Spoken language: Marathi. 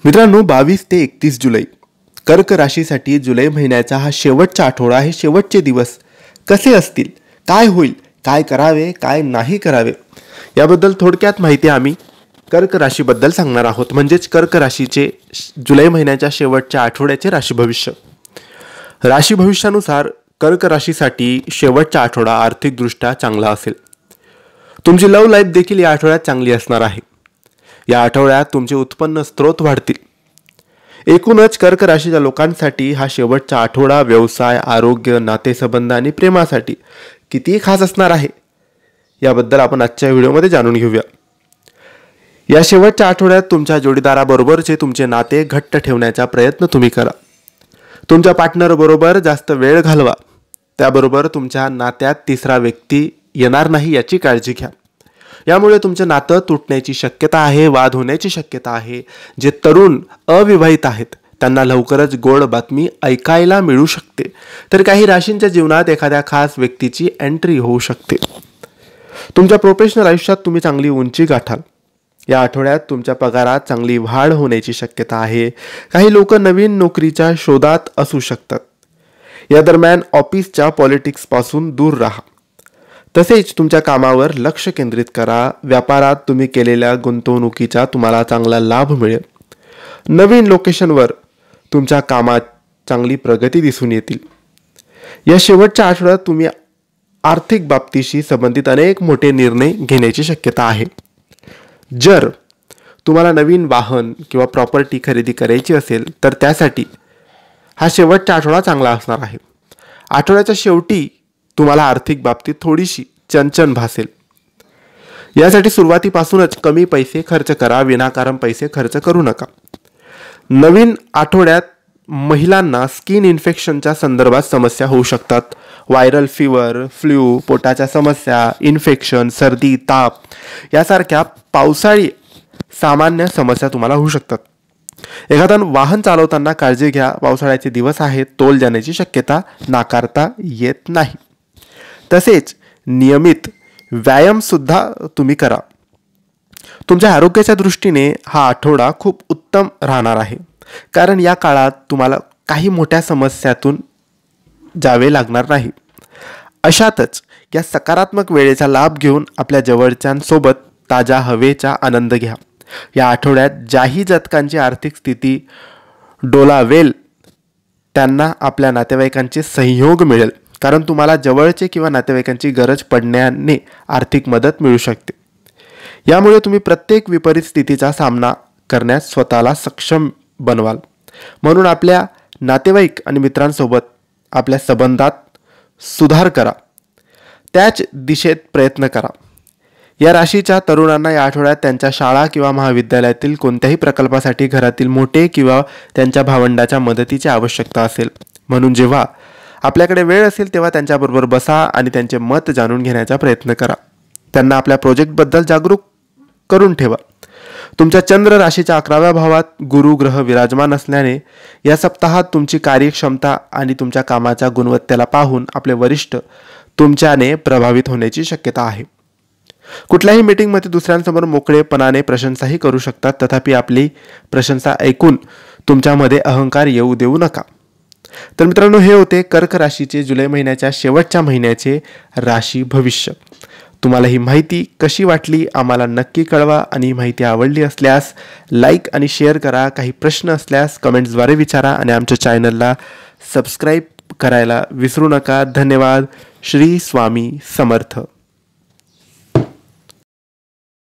मित्रांनो, 22 ते 31 जुलै कर्क राशीसाठी जुलै महिन्याचा हा शेवटचा आठवडा, हे शेवटचे दिवस कसे असतील, काय होईल, काय करावे, काय नाही करावे, याबद्दल थोडक्यात माहिती आम्ही कर्क राशीबद्दल सांगणार आहोत. म्हणजेच कर्क राशीचे जुलै महिन्याच्या शेवटच्या आठवड्याचे राशी भविष्य. राशी भविष्यानुसार कर्क राशीसाठी शेवटचा आठवडा आर्थिकदृष्ट्या चांगला असेल. तुमची लव्ह लाईफ देखील या आठवड्यात चांगली असणार आहे. या आठवड्यात तुमचे उत्पन्न स्रोत वाढतील. एकूणच कर्क राशीच्या लोकांसाठी हा शेवटचा आठवडा व्यवसाय, आरोग्य, नातेसंबंध आणि प्रेमासाठी किती खास असणार आहे, याबद्दल आपण आजच्या व्हिडिओमध्ये जाणून घेऊया. या शेवटच्या आठवड्यात तुमच्या जोडीदाराबरोबरचे तुमचे नाते घट्ट ठेवण्याचा प्रयत्न तुम्ही करा. तुमच्या पार्टनरबरोबर जास्त वेळ घालवा. त्याबरोबर तुमच्या नात्यात तिसरा व्यक्ती येणार नाही याची काळजी घ्या. यामुळे तुमचं नातं तुटण्याची शक्यता आहे, वाद होण्याची शक्यता आहे. जे तरुण अविवाहित आहेत त्यांना लवकरच गोड बातमी ऐकायला मिळू शकते. तर काही राशींच्या जीवनात एखाद्या खास व्यक्तीची एंट्री होऊ शकते. तुमच्या प्रोफेशनल आयुष्यात तुम्ही चांगली उंची गाठाल. या आठवड्यात तुमच्या पगारात चांगली वाढ होण्याची शक्यता आहे. काही लोक नवीन नोकरीच्या शोधात असू शकतात. या दरम्यान ऑफिसच्या पॉलिटिक्सपासून दूर राहा. तसेच तुमच्या कामावर लक्ष केंद्रित करा. व्यापारात तुम्ही केलेल्या गुंतवणुकीचा तुम्हाला चांगला लाभ मिळेल. नवीन लोकेशनवर तुमच्या कामात चांगली प्रगती दिसून येतील. या शेवटच्या आठवड्यात तुम्ही आर्थिक बाबतीशी संबंधित अनेक मोठे निर्णय घेण्याची शक्यता आहे. जर तुम्हाला नवीन वाहन किंवा प्रॉपर्टी खरेदी करायची असेल तर त्यासाठी हा शेवटचा आठवडा चांगला असणार आहे. आठवड्याच्या शेवटी तुम्हाला आर्थिक बाबतीत थोडीशी चणचण भासेल. यासाठी सुरुवातीपासूनच कमी पैसे खर्च करा. विनाकारण पैसे खर्च करू नका. नवीन आठवड्यात महिलांना स्किन इन्फेक्शनच्या संदर्भात समस्या होऊ शकतात. व्हायरल फीवर, फ्ल्यू, पोटाच्या समस्या, इन्फेक्शन, सर्दी, ताप यासारख्या पावसाळी सामान्य समस्या तुम्हाला होऊ शकतात. एखादा वाहन चालवताना काळजी घ्या. पावसाळ्याचे दिवस आहेत, तोल जाण्याची शक्यता नाकारता येत नाही. तसेच नियमित व्यायाम सुद्धा तुम्ही करा. तुमच्या आरोग्याच्या दृष्टीने हा आठवडा खूप उत्तम राहणार आहे. कारण या काळात तुम्हाला काही मोठ्या समस्यातून जावे लागणार नाही. अशातच या सकारात्मक वेळेचा लाभ घेऊन आपल्या जवळच्यांसोबत ताज्या हवेचा आनंद घ्या. या आठवड्यात ज्याही जातकांची आर्थिक स्थिती डोलावेल त्यांना आपल्या नातेवाईकांचे सहयोग मिळेल. कारण तुम्हाला जवळचे किंवा नातेवाईकांची गरज पडण्याने आर्थिक मदत मिळू शकते. यामुळे तुम्ही प्रत्येक विपरीत स्थितीचा सामना करण्यास स्वतःला सक्षम बनवाल. म्हणून आपल्या नातेवाईक आणि मित्रांसोबत आपल्या संबंधात सुधार करा. त्याच दिशेत प्रयत्न करा. या राशीच्या तरुणांना या आठवड्यात त्यांच्या शाळा किंवा महाविद्यालयातील कोणत्याही प्रकल्पासाठी घरातील मोठे किंवा त्यांच्या भावंडाच्या मदतीची आवश्यकता असेल. म्हणून जेव्हा आपल्याकडे वेळ असेल तेव्हा त्यांच्याबरोबर बसा आणि त्यांचे मत जाणून घेण्याचा प्रयत्न करा. त्यांना आपल्या प्रोजेक्टबद्दल जागरूक करून ठेवा. तुमच्या चंद्र राशीच्या 11व्या भावात गुरु ग्रह विराजमान असल्याने या सप्ताहात तुमची कार्यक्षमता आणि तुमच्या कामाच्या गुणवत्तेला पाहून आपले वरिष्ठ तुमच्याने प्रभावित होण्याची शक्यता आहे. कुठल्याही मीटिंगमध्ये दुसऱ्यांसमोर मोकळेपणाने प्रशंसाही करू शकतात. तथापि आपली प्रशंसा ऐकून तुमच्यामध्ये अहंकार येऊ देऊ नका. तर मित्रांनो, हे होते कर्क राशीचे जुलै महिन्याच्या शेवटच्या महिन्याचे राशी भविष्य. तुम्हाला ही माहिती कशी वाटली आम्हाला नक्की कळवा. आणि ही माहिती आवडली असल्यास लाईक आणि शेअर करा. काही प्रश्न असल्यास कमेंट्सद्वारे विचारा आणि आमच्या चॅनलला सबस्क्राईब करायला विसरू नका. धन्यवाद. श्री स्वामी समर्थ.